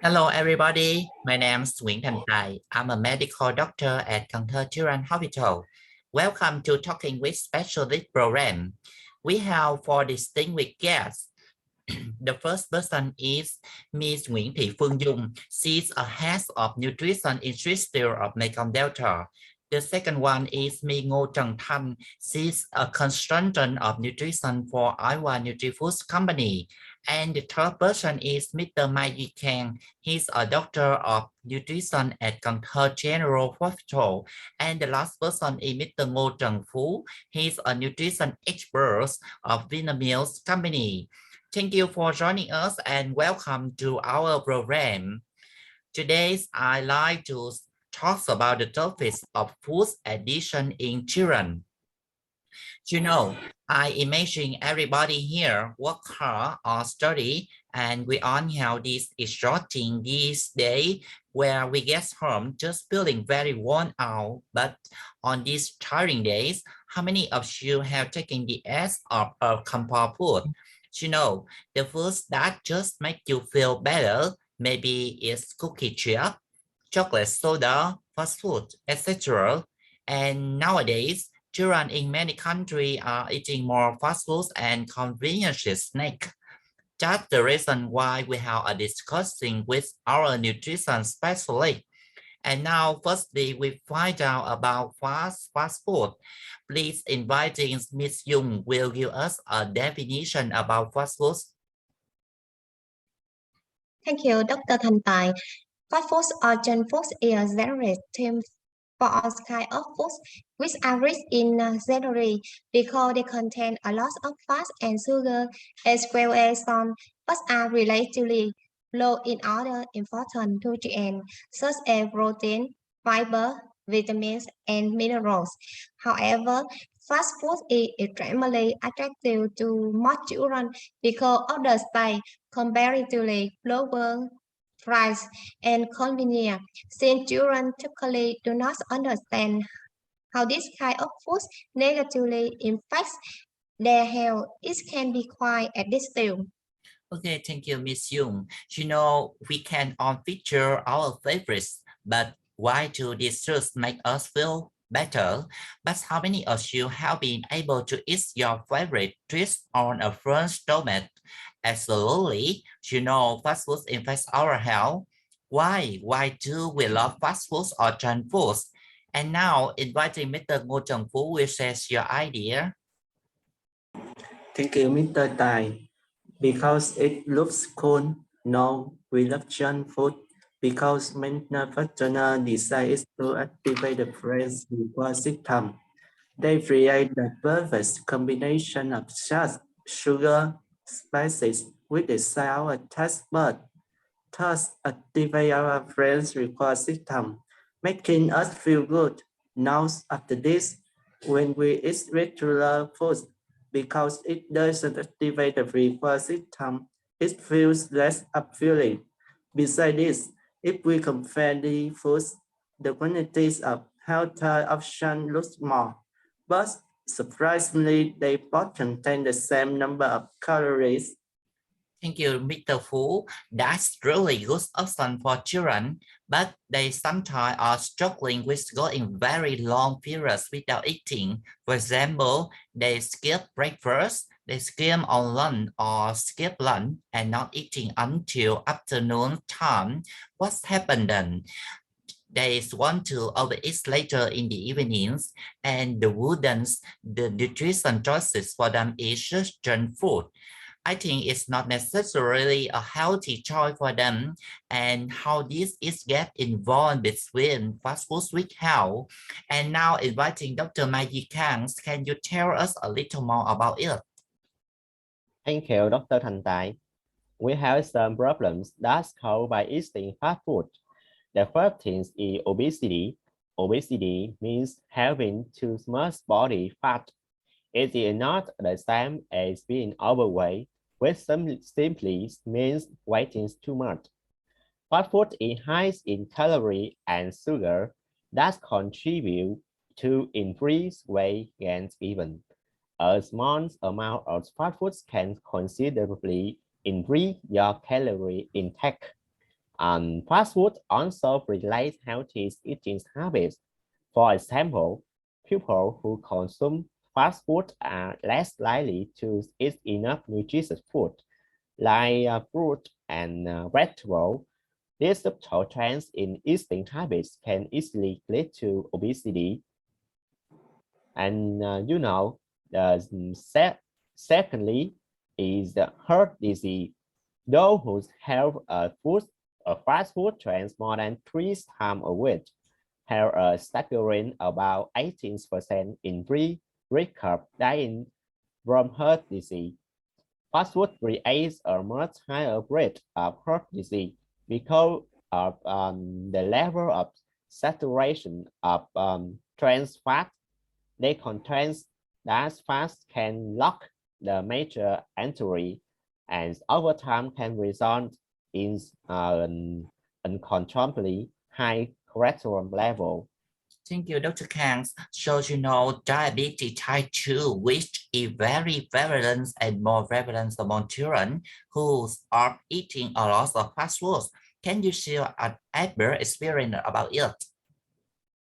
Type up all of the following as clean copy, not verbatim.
Hello, everybody. My name is Nguyễn Thành Tài. I'm a medical doctor at Cần Thơ Children's Hospital. Welcome to Talking with Specialist program. We have four distinguished guests. The first person is Ms. Nguyễn Thị Phương Dung. She's a head of nutrition institute of Mekong Delta. The second one is Ms. Ngô Trần Thanh. She's a consultant of nutrition for Iowa NutriFoods Company. And the third person is Mr. Mai Duy Khang. He's a doctor of nutrition at Cần Thơ General Hospital. And the last person is Mr. Ngô Trần Phú. He's a nutrition expert of Vinamilk Company. Thank you for joining us and welcome to our program. Today, I'd like to talk about the topic of food addiction in children. You know, I imagine everybody here work hard or study, and we all have this exhausting these days where we get home just feeling very worn out. But on these tiring days, how many of you have taken the edge of a comfort food? You know, the foods that just make you feel better. Maybe it's cookie chip, chocolate soda, fast food, etc. And nowadays, children in many countries are eating more fast foods and convenience snacks. That's the reason why we have a discussing with our nutrition specialist. And now, firstly, we find out about fast food. Please inviting Ms. Dung will give us a definition about fast foods. Thank you, Dr. Thành Tài. Fast foods or junk foods is a generic term for all kinds of foods which are rich in calories because they contain a lot of fat and sugar, as well as some but are relatively low in other important nutrients such as protein, fiber, vitamins, and minerals. However, fast food is extremely attractive to most children because of the style comparatively lower price and convenience. Since children typically do not understand how this kind of food negatively impacts their health, it can be quite addictive. Okay, thank you, Miss Young. You know, we can all feature our favorites, but why do these foods make us feel better? But how many of you have been able to eat your favorite treats on a firm stomach? Absolutely. You know, fast foods affects our health. Why? Why do we love fast foods or junk foods? And now, inviting Mr. Ngô Trần Phú will share your idea. Thank you, Mr. Tai. Because it looks cool. No, we love junk food because manufacturer decides to activate the brain's reward system. They create the perfect combination of sugar, spices with the sour taste bud. Thus, activate our brain's reward system, making us feel good. Now, after this, when we eat regular food, because it doesn't activate the reward system, it feels less appealing. Besides this, if we compare the foods, the quantities of healthier options looks more, but surprisingly, they both contain the same number of calories. Thank you, Mr. Phú. That's really good option for children, but they sometimes are struggling with going very long periods without eating. For example, they skip breakfast, they skim on lunch or skip lunch and not eating until afternoon time. What's happened then? They want to overeat later in the evenings, and the nutrition choices for them is just junk food. I think it's not necessarily a healthy choice for them, and how this is get involved between fast food with health. And now inviting Dr. Mai Duy Khang, can you tell us a little more about it? Thank you, Dr. Thành Tài. We have some problems that's caused by eating fast food. The first thing is obesity. Obesity means having too much body fat. It is not the same as being overweight, which simply means weighing too much. Fast food is high in calorie and sugar that contribute to increased weight gain even. A small amount of fast foods can considerably increase your calorie intake. Fast food also relates healthy eating habits. For example, people who consume fast food are less likely to eat enough nutritious food like fruit and vegetable. These subtle trends in eating habits can easily lead to obesity. And secondly is the heart disease. Those who have a fast food trends more than 3 times a week have a staggering about 18% in recurrent dying from heart disease. Fast food creates a much higher rate of heart disease because of the level of saturation of trans fat. They contain that fats can lock the major artery and over time can result in uncontrollably high cholesterol level. Thank you, Dr. Kang. So you know diabetes type 2, which is very prevalent and more prevalent among children who are eating a lot of fast food. Can you share an ever experience about it?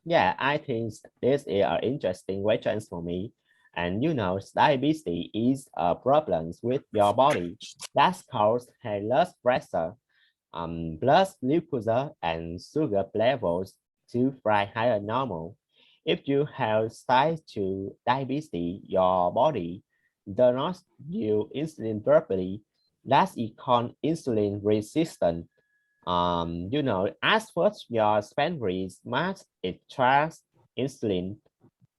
Yeah, I think this is an interesting question for me. And diabetes is a problem with your body that causes high blood pressure, blood glucose, and sugar levels to fly higher normal. If you have type 2 diabetes, your body does not use insulin properly. That's called insulin resistant. As first your pancreas must extract insulin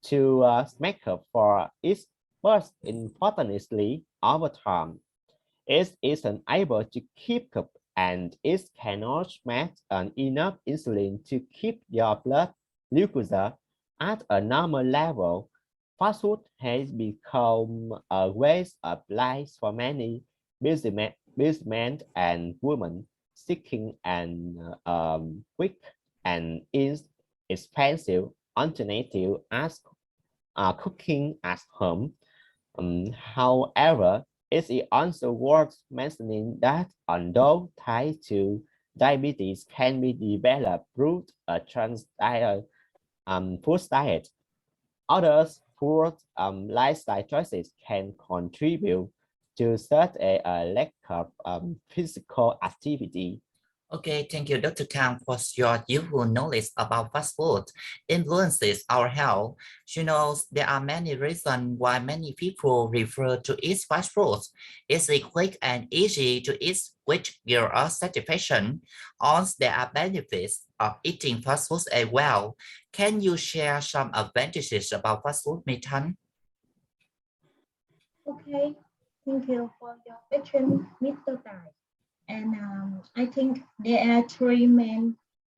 to make up for its but importantly over time. It isn't able to keep up and it cannot make enough insulin to keep your blood glucose at a normal level. Fast food has become a way of life for many businessmen and women seeking an quick and inexpensive alternative as cooking at home. However, it is also worth mentioning that although type 2 diabetes can be developed through a food diet, other food lifestyle choices can contribute to such a lack of physical activity. Okay, thank you, Dr. Kang, for your useful knowledge about fast food influences our health. You know, there are many reasons why many people prefer to eat fast food. It's quick and easy to eat, which gives us satisfaction. Also, there are benefits of eating fast food as well. Can you share some advantages about fast food, Mỹ Thanh? Okay, thank you for your question, Mr. Tai. And I think there are 3 main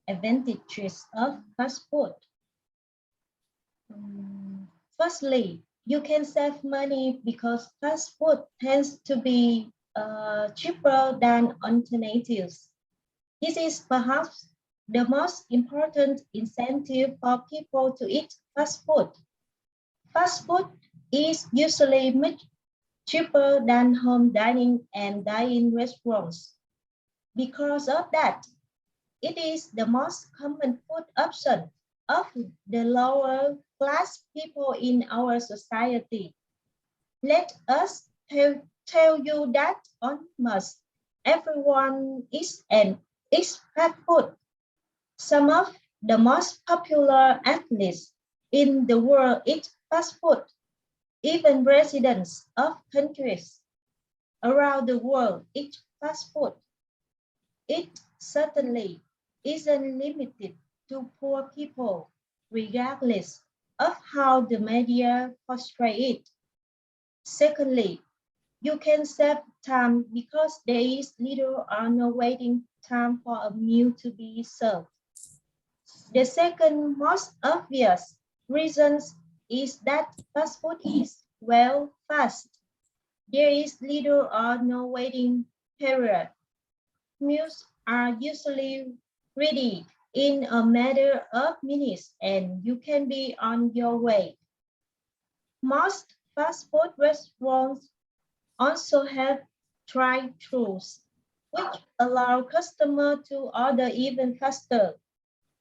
advantages of fast food. Firstly, you can save money because fast food tends to be cheaper than alternatives. This is perhaps the most important incentive for people to eat fast food. Fast food is usually much cheaper than home dining and dine-in restaurants. Because of that, it is the most common food option of the lower class people in our society. Let us tell you that almost everyone eats fast food. Some of the most popular athletes in the world eat fast food. Even residents of countries around the world eat fast food. It certainly isn't limited to poor people, regardless of how the media portray it. Secondly, you can save time because there is little or no waiting time for a meal to be served. The second most obvious reason is that fast food is, well, fast. There is little or no waiting period. Meals are usually ready in a matter of minutes and you can be on your way. Most fast food restaurants also have drive-thrus. which allow customer to order even faster.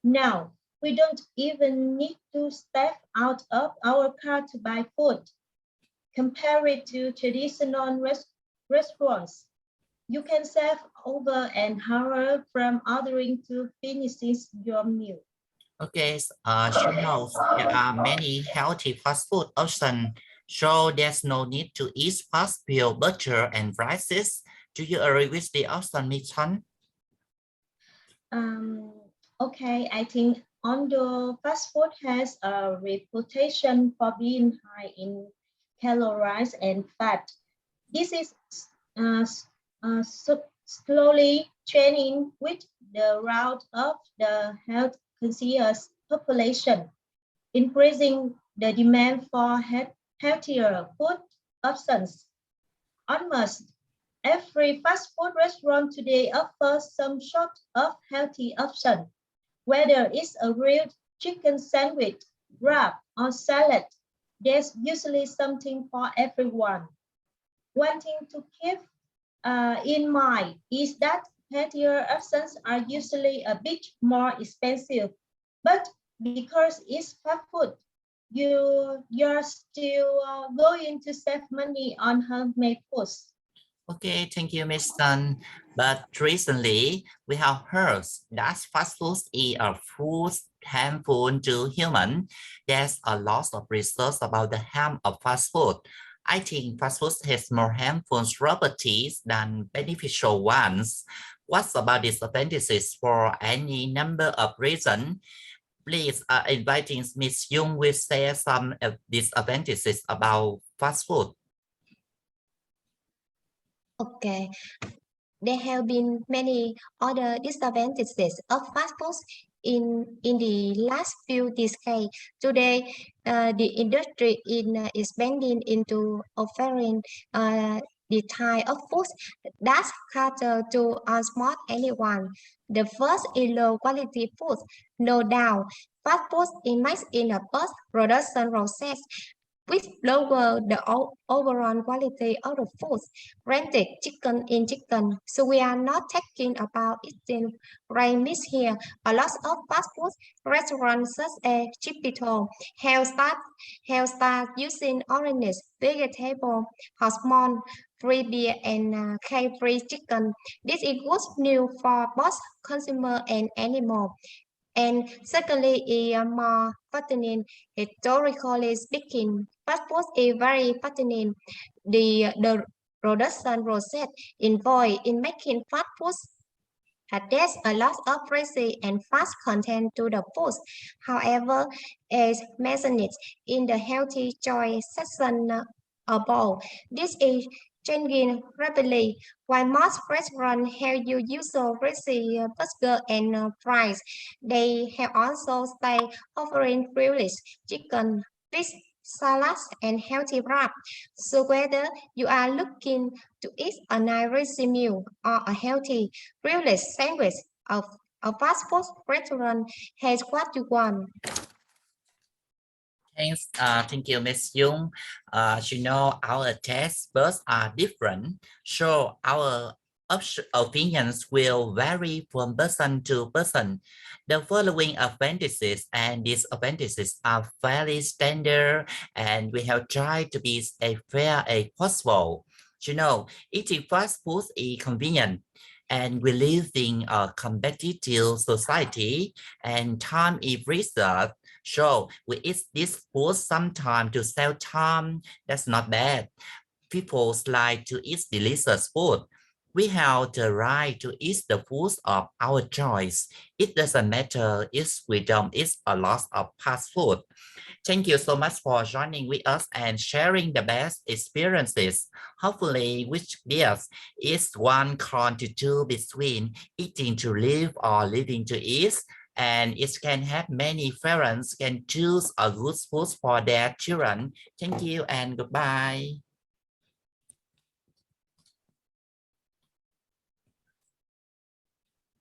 Now, we don't even need to step out of our car to buy food. Compare it to traditional restaurants. You can save over an hour from ordering to finishing your meal. Okay, she knows there are many healthy fast food options, so there's no need to eat fast food, butter, and rices. Do you agree with the option, Miss Chun? Okay, I think although fast food has a reputation for being high in calories and fat, this is uh, slowly changing with the route of the health conscious population, increasing the demand for healthier food options. Almost every fast food restaurant today offers some sort of healthy option, whether it's a grilled chicken sandwich, wrap, or salad. There's usually something for everyone. One thing to keep in mind is that healthier options are usually a bit more expensive, but because it's fast food, you're still going to save money on homemade foods. Okay, thank you, Miss Sun. But recently, we have heard that fast food is a food harmful to humans. There's a lot of research about the harm of fast food. I think fast food has more harmful properties than beneficial ones. What about disadvantages for any number of reasons? Please, inviting Miss Young will share some disadvantages about fast food. Okay, there have been many other disadvantages of fast food in the last few decades. Today, the industry is expanding into offering the type of food that cater to almost anyone. The first is low quality food. No doubt, fast food is made in a post-production process which lower the overall quality of the food, rented chicken in chicken. So we are not talking about eating raw meat here. A lot of fast food restaurants such as Chipotle, Health Star using orange, vegetable, hormone, free beer and free chicken. This is good news for both consumer and animal. And secondly, is more fattening. Historically speaking, fast food is very fattening. The production process involved in making fast food adds a lot of greasy and fast content to the food. However, as mentioned in the healthy choice section above, this is changing rapidly. While most restaurants have you usual greasy burger and fries, they have also started offering grilled chicken, fish, salads, and healthy wrap. So whether you are looking to eat a nice meal or a healthy grilled sandwich, a fast food restaurant has what you want. Thanks, thank you, Miss Young. Our taste buds are different, so our opinions will vary from person to person. The following advantages and disadvantages are fairly standard, and we have tried to be as fair as possible. Eating fast food is convenient, and we live in a competitive society, and time is research. So we eat this food sometime to save time. That's not bad. People like to eat delicious food. We have the right to eat the foods of our choice. It doesn't matter if we don't eat a lot of fast food. Thank you so much for joining with us and sharing the best experiences. Hopefully, which this is one con to two between eating to live or living to eat. And it can have many parents can choose a good food for their children. Thank you and goodbye.